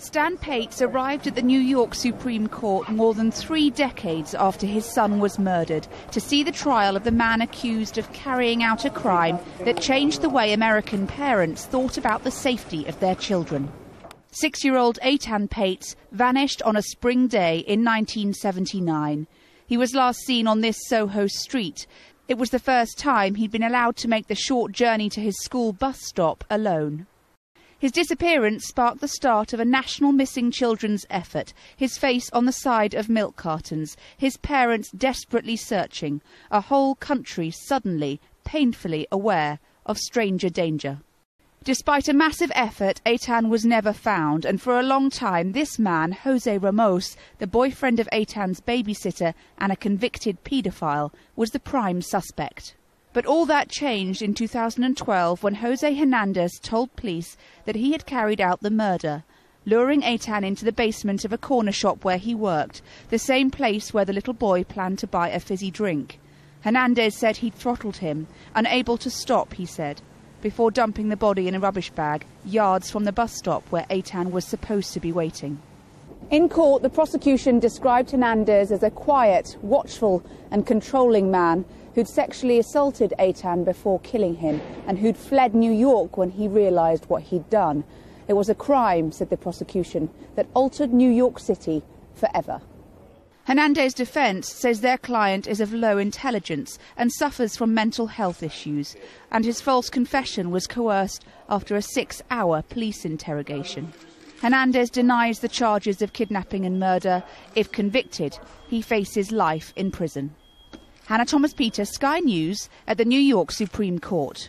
Etan Patz arrived at the New York Supreme Court more than 3 decades after his son was murdered to see the trial of the man accused of carrying out a crime that changed the way American parents thought about the safety of their children. 6-year-old Etan Patz vanished on a spring day in 1979. He was last seen on this Soho street. It was the first time he'd been allowed to make the short journey to his school bus stop alone. His disappearance sparked the start of a national missing children's effort, his face on the side of milk cartons, his parents desperately searching, a whole country suddenly, painfully aware of stranger danger. Despite a massive effort, Etan was never found, and for a long time this man, Jose Ramos, the boyfriend of Etan's babysitter and a convicted paedophile, was the prime suspect. But all that changed in 2012 when Jose Hernandez told police that he had carried out the murder, luring Etan into the basement of a corner shop where he worked, the same place where the little boy planned to buy a fizzy drink. Hernandez said he'd throttled him, unable to stop, he said, before dumping the body in a rubbish bag yards from the bus stop where Etan was supposed to be waiting. In court, the prosecution described Hernandez as a quiet, watchful and controlling man who'd sexually assaulted Etan before killing him and who'd fled New York when he realised what he'd done. It was a crime, said the prosecution, that altered New York City forever. Hernandez's defence says their client is of low intelligence and suffers from mental health issues, and his false confession was coerced after a 6-hour police interrogation. Hernandez denies the charges of kidnapping and murder. If convicted, he faces life in prison. Hannah Thomas-Peter, Sky News, at the New York Supreme Court.